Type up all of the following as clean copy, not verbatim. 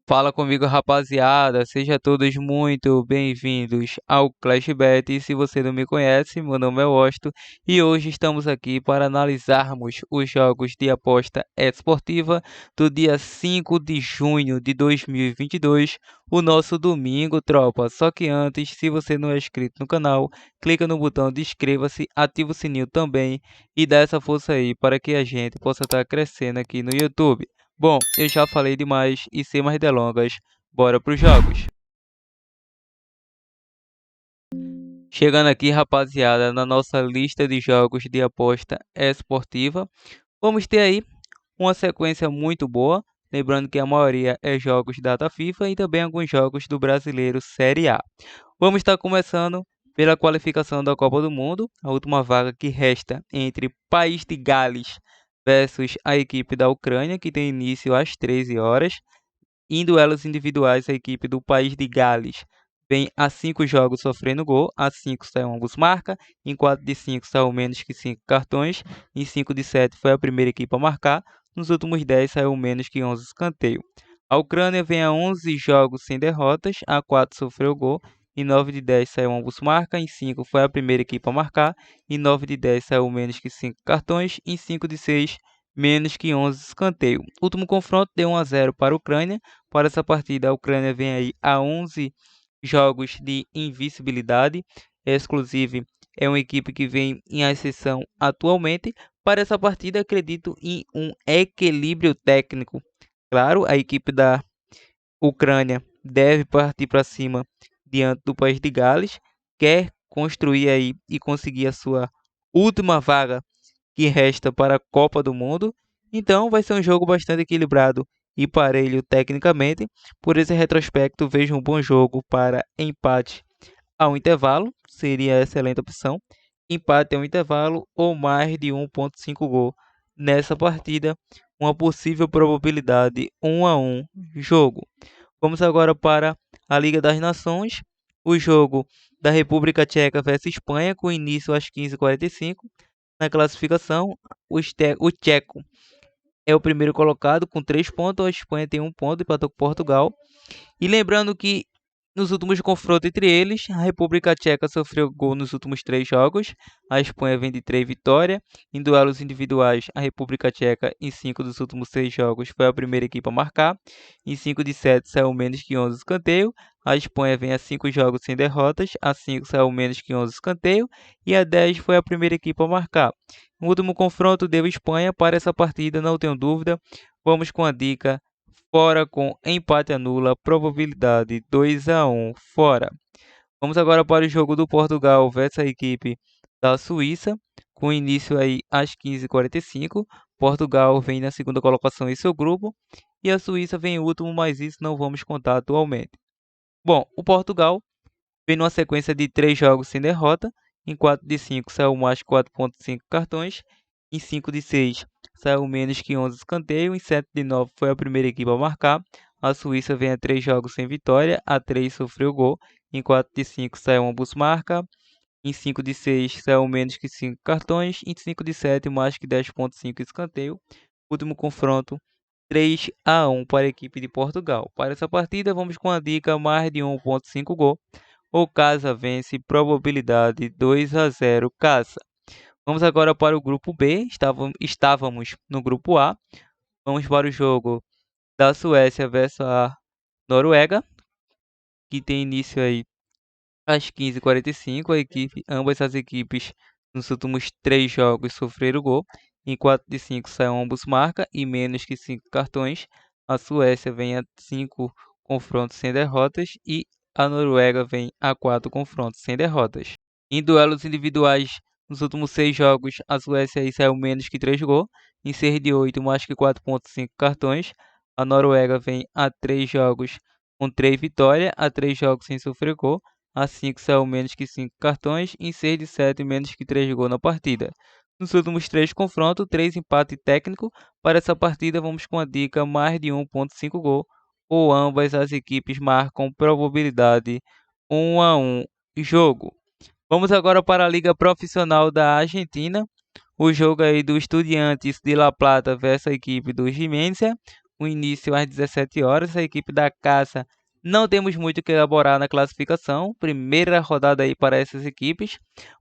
Fala comigo, rapaziada. Sejam todos muito bem-vindos ao ClashBet. E se você não me conhece, meu nome é Washington e hoje estamos aqui para analisarmos os jogos de aposta esportiva do dia 5 de junho de 2022, o nosso domingo, tropa. Só que antes, se você não é inscrito no canal, clica no botão de inscreva-se, ativa o sininho também e dá essa força aí para que a gente possa estar crescendo aqui no YouTube. Bom, eu já falei demais e sem mais delongas, bora pros jogos. Chegando aqui, rapaziada, na nossa lista de jogos de aposta esportiva, vamos ter aí uma sequência muito boa. Lembrando que a maioria é jogos data FIFA e também alguns jogos do Brasileiro Série A. Vamos estar começando pela qualificação da Copa do Mundo, a última vaga que resta entre País de Gales versus a equipe da Ucrânia, que tem início às 13 horas. Em duelos individuais, a equipe do País de Gales vem a 5 jogos sofrendo gol, a 5 saiu ambos marca, em 4 de 5 saiu menos que 5 cartões, em 5 de 7 foi a primeira equipe a marcar, nos últimos 10 saiu menos que 11 escanteio. A Ucrânia vem a 11 jogos sem derrotas, a 4 sofreu gol, em 9 de 10 saiu ambos marca, em 5 foi a primeira equipe a marcar, em 9 de 10 saiu menos que 5 cartões, em 5 de 6 menos que 11 escanteio. Último confronto deu 1 a 0 para a Ucrânia. Para essa partida, a Ucrânia vem aí a 11 jogos de invencibilidade. Exclusive, é uma equipe que vem em ascensão atualmente. Para essa partida, acredito em um equilíbrio técnico. Claro, a equipe da Ucrânia deve partir para cima diante do país de Gales. Quer construir aí e conseguir a sua última vaga que resta para a Copa do Mundo. Então vai ser um jogo bastante equilibrado e parelho tecnicamente. Por esse retrospecto, vejo um bom jogo para empate ao intervalo, seria a excelente opção. Empate ao intervalo ou mais de 1,5 gol nessa partida, uma possível probabilidade 1 a 1 jogo. Vamos agora para a Liga das Nações, o jogo da República Tcheca versus Espanha, com início às 15h45. Na classificação, o Tcheco é o primeiro colocado com 3 pontos, a Espanha tem 1 ponto, empatou com Portugal. E lembrando que nos últimos confrontos entre eles, a República Tcheca sofreu gol nos últimos 3 jogos, a Espanha vem de 3 vitórias. Em duelos individuais, a República Tcheca, em 5 dos últimos 6 jogos, foi a primeira equipe a marcar. Em 5 de 7 saiu menos que 11 escanteio. A Espanha vem a 5 jogos sem derrotas, a 5 saiu menos que 11 escanteio. E a 10 foi a primeira equipe a marcar. O último confronto deu Espanha para essa partida, não tenho dúvida. Vamos com a dica fora com empate anula, probabilidade 2 a 1 fora. Vamos agora para o jogo do Portugal versus a equipe da Suíça, com início aí às 15h45. Portugal vem na segunda colocação em seu grupo e a Suíça vem em último, mas isso não vamos contar atualmente. Bom, o Portugal vem numa sequência de 3 jogos sem derrota. Em 4 de 5 saiu mais 4,5 cartões. Em 5 de 6 saiu menos que 11 escanteio. Em 7 de 9 foi a primeira equipe a marcar. A Suíça vem a 3 jogos sem vitória. A 3 sofreu gol. Em 4 de 5 saiu ambos marca. Em 5 de 6 saiu menos que 5 cartões. Em 5 de 7 mais que 10,5 escanteio. Último confronto 3 a 1 para a equipe de Portugal. Para essa partida vamos com a dica mais de 1,5 gol. O Casa vence, probabilidade 2 a 0 Casa. Vamos agora para o grupo B. Estávamos no grupo A. Vamos para o jogo da Suécia versus a Noruega, que tem início aí às 15h45. Ambas as equipes nos últimos 3 jogos sofreram gol. Em 4 de 5 saiu ambos marca e menos que 5 cartões. A Suécia vem a 5 confrontos sem derrotas e a Noruega vem a 4 confrontos sem derrotas. Em duelos individuais, nos últimos 6 jogos, a Suécia aí saiu menos que 3 gols. Em 6 de 8, mais que 4,5 cartões. A Noruega vem a 3 jogos com 3 vitórias, a 3 jogos sem sofrer gol. A 5 saiu menos que 5 cartões. Em 6 de 7, menos que 3 gols na partida. Nos últimos 3 confrontos, 3 empate técnico. Para essa partida, vamos com a dica mais de 1,5 gol. Ou ambas as equipes marcam probabilidade 1 a 1 jogo. Vamos agora para a Liga Profissional da Argentina. O jogo aí do Estudiantes de La Plata versus a equipe do Gimensia, o início às 17 horas. A equipe da Casa não temos muito o que elaborar na classificação, primeira rodada aí para essas equipes,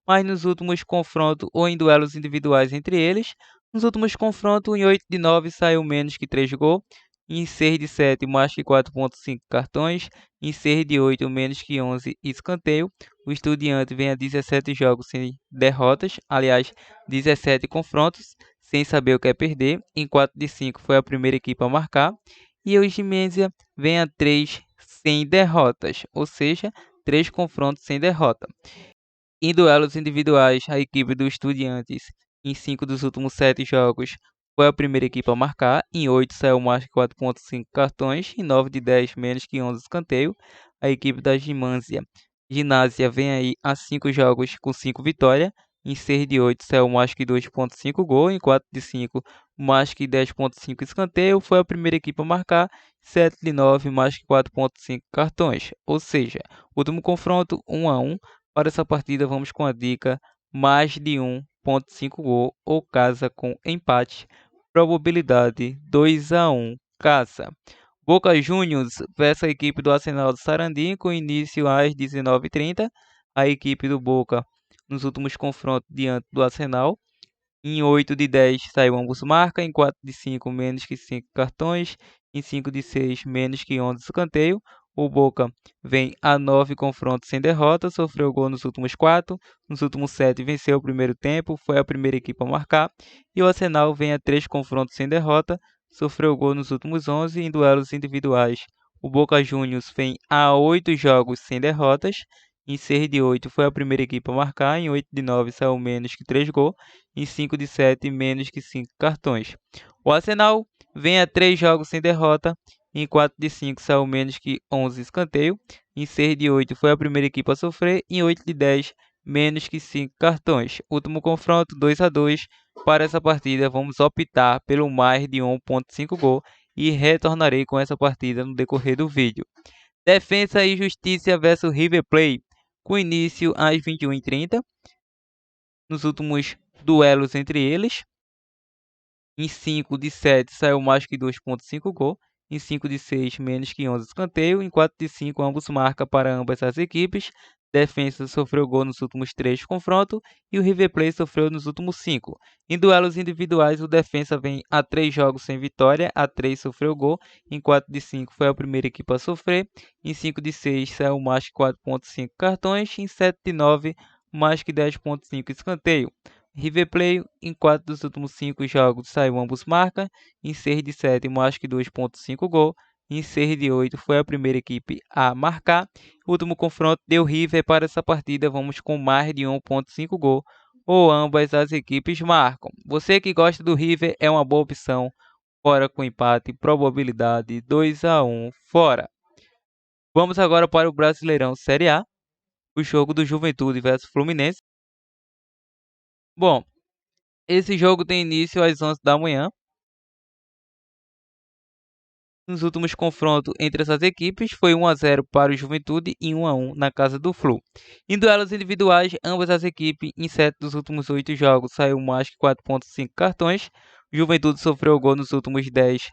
mas nos últimos confrontos ou em duelos individuais entre eles, nos últimos confrontos, em 8 de 9 saiu menos que 3 gols, em 6 de 7 mais que 4,5 cartões, em 6 de 8 menos que 11 escanteio. O Estudiante vem a 17 jogos sem derrotas, aliás, 17 confrontos, sem saber o que é perder. Em 4 de 5 foi a primeira equipe a marcar. E o Gimésia vem a 3 sem derrotas, ou seja, 3 confrontos sem derrota. Em duelos individuais, a equipe do Estudiantes, em 5 dos últimos 7 jogos, foi a primeira equipe a marcar. Em 8 saiu mais que 4,5 cartões, em 9 de 10 menos que 11 escanteio. A equipe da Ginásia vem aí a 5 jogos com 5 vitórias. Em 6 de 8 saiu mais que 2,5 gol. Em 4 de 5 mais que 10,5 escanteio. Foi a primeira equipe a marcar. 7 de 9 mais que 4,5 cartões. Ou seja, último confronto 1-1. Para essa partida, vamos com a dica mais de 1,5 gol ou casa com empate. Probabilidade 2-1 casa. Boca Juniors versus a equipe do Arsenal do Sarandi, com início às 19h30. A equipe do Boca, nos últimos confrontos diante do Arsenal, em 8 de 10 saiu ambos marca, em 4 de 5 menos que 5 cartões, em 5 de 6 menos que 11 escanteio. O Boca vem a 9 confrontos sem derrota, sofreu gol nos últimos 4, nos últimos 7 venceu o primeiro tempo, foi a primeira equipe a marcar. E o Arsenal vem a 3 confrontos sem derrota, sofreu gol nos últimos 11 em duelos individuais. O Boca Juniors vem a 8 jogos sem derrotas, em 6 de 8 foi a primeira equipe a marcar, em 8 de 9 saiu menos que 3 gols, em 5 de 7 menos que 5 cartões. O Arsenal vem a 3 jogos sem derrota, em 4 de 5 saiu menos que 11 escanteio, em 6 de 8 foi a primeira equipe a sofrer, em 8 de 10 menos que 5 cartões. Último confronto 2-2. Para essa partida vamos optar pelo mais de 1,5 gol e retornarei com essa partida no decorrer do vídeo. Defensa e Justiça versus River Plate, com início às 21h30. Nos últimos duelos entre eles, em 5 de 7 saiu mais que 2,5 gol, em 5 de 6 menos que 11 escanteio, em 4 de 5 ambos marcam para ambas as equipes. Defensa sofreu gol nos últimos 3 confrontos e o River Plate sofreu nos últimos 5. Em duelos individuais, o Defensa vem a 3 jogos sem vitória, a 3 sofreu gol, em 4 de 5 foi a primeira equipe a sofrer, em 5 de 6 saiu mais que 4,5 cartões, em 7 de 9 mais que 10,5 escanteio. River Plate, em 4 dos últimos 5 jogos, saiu ambos marcas, em 6 de 7 mais que 2,5 gol, em 6 de 8 foi a primeira equipe a marcar. O último confronto deu River. Para essa partida vamos com mais de 1,5 gol, ou ambas as equipes marcam. Você que gosta do River é uma boa opção, fora com empate, probabilidade 2-1 fora. Vamos agora para o Brasileirão Série A, o jogo do Juventude versus Fluminense. Bom, esse jogo tem início às 11 da manhã. Nos últimos confrontos entre essas equipes foi 1-0 para o Juventude e 1-1 na casa do Flu. Em duelos individuais, ambas as equipes em 7 dos últimos 8 jogos saiu mais que 4,5 cartões. O Juventude sofreu gol nos últimos 10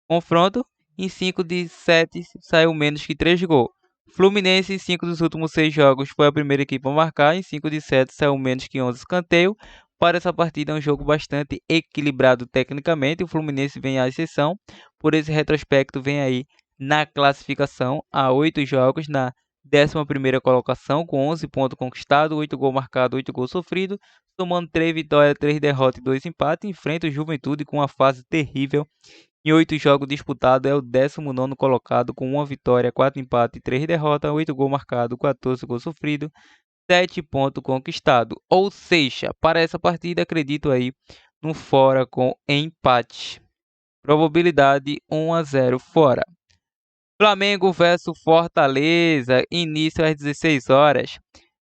confrontos. Em 5 de 7 saiu menos que 3 gols. Fluminense, em 5 dos últimos 6 jogos, foi a primeira equipe a marcar. Em 5 de 7 saiu menos que 11 escanteio. Para essa partida é um jogo bastante equilibrado tecnicamente. O Fluminense vem à exceção. Por esse retrospecto, vem aí na classificação a 8 jogos, na 11ª colocação, com 11 pontos conquistados, 8 gols marcados, 8 gols sofridos, somando 3 vitórias, 3 derrotas e 2 empates. Enfrenta o Juventude com uma fase terrível. Em 8 jogos disputados, é o 19º colocado, com 1 vitória, 4 empates e 3 derrotas, 8 gols marcados, 14 gols sofridos, 7 pontos conquistados. Ou seja, para essa partida, acredito aí no fora com empate. Probabilidade 1-0 fora. Flamengo versus Fortaleza, início às 16 horas.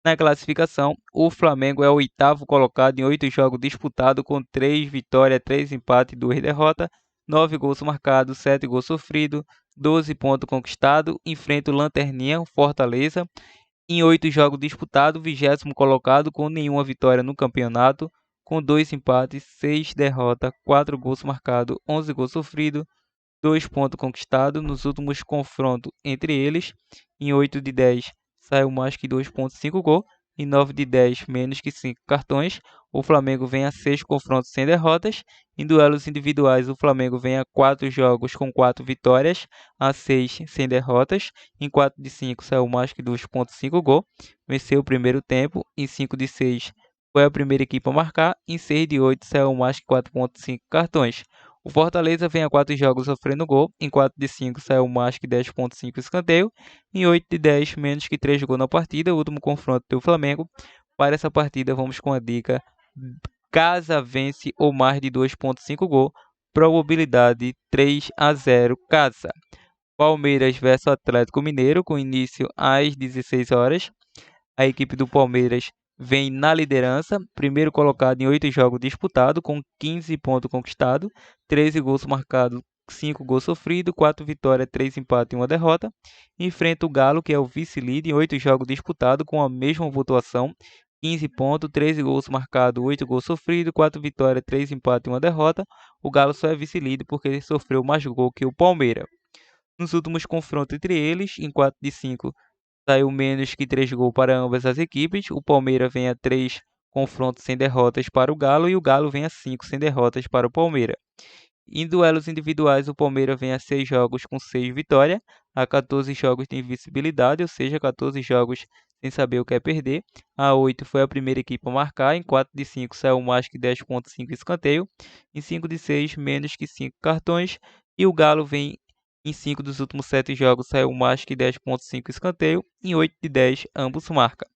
Na classificação, o Flamengo é o 8º colocado em 8 jogos disputados, com 3 vitórias, 3 empates e 2 derrotas, 9 gols marcados, 7 gols sofridos, 12 pontos conquistados. Enfrenta o Lanterninha, o Fortaleza, em 8 jogos disputados, 20º colocado, com nenhuma vitória no campeonato, com 2 empates, 6 derrotas, 4 gols marcados, 11 gols sofridos, 2 pontos conquistados nos últimos confrontos entre eles. Em 8 de 10 saiu mais que 2,5 gols. Em 9 de 10 menos que 5 cartões. O Flamengo vem a 6 confrontos sem derrotas. Em duelos individuais, o Flamengo vem a 4 jogos com 4 vitórias, a 6 sem derrotas. Em 4 de 5 saiu mais que 2,5 gols. Venceu o primeiro tempo. Em 5 de 6 foi a primeira equipe a marcar. Em 6 de 8 saiu mais que 4,5 cartões. O Fortaleza vem a 4 jogos sofrendo gol. Em 4 de 5 saiu mais que 10,5 escanteio. Em 8 de 10 menos que 3 gols na partida. O último confronto do Flamengo. Para essa partida vamos com a dica: casa vence ou mais de 2,5 gol. Probabilidade 3-0 casa. Palmeiras versus Atlético Mineiro, com início às 16 horas. A equipe do Palmeiras vem na liderança, primeiro colocado em 8 jogos disputados, com 15 pontos conquistados, 13 gols marcados, 5 gols sofridos, 4 vitórias, 3 empates e 1 derrota. Enfrenta o Galo, que é o vice-líder, em 8 jogos disputados, com a mesma pontuação, 15 pontos, 13 gols marcados, 8 gols sofridos, 4 vitórias, 3 empates e 1 derrota. O Galo só é vice-líder porque ele sofreu mais gol que o Palmeiras. Nos últimos confrontos entre eles, em 4 de 5, saiu menos que 3 gols para ambas as equipes. O Palmeiras vem a 3 confrontos sem derrotas para o Galo e o Galo vem a 5 sem derrotas para o Palmeiras. Em duelos individuais, o Palmeiras vem a 6 jogos com 6 vitórias, a 14 jogos de invencibilidade, ou seja, 14 jogos sem saber o que é perder. A 8 foi a primeira equipe a marcar, em 4 de 5 saiu mais que 10,5 escanteio, em 5 de 6 menos que 5 cartões, e o Galo vem em 5 dos últimos 7 jogos saiu mais que 10,5 escanteio, em 8 de 10 ambos marcam.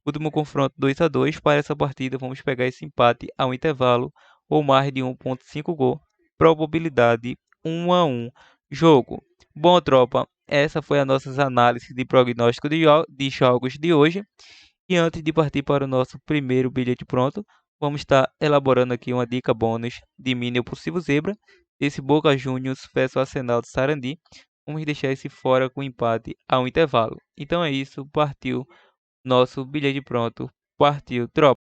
Último confronto 2-2, para essa partida vamos pegar esse empate ao intervalo ou mais de 1,5 gol. Probabilidade 1-1 jogo. Bom, tropa, essa foi a nossa análise de prognóstico de jogos de hoje. E antes de partir para o nosso primeiro bilhete pronto, vamos estar elaborando aqui uma dica bônus de mini possível zebra desse Boca Juniors versus Arsenal de Sarandi. Vamos deixar esse fora com empate ao intervalo. Então é isso, partiu nosso bilhete pronto, partiu tropa.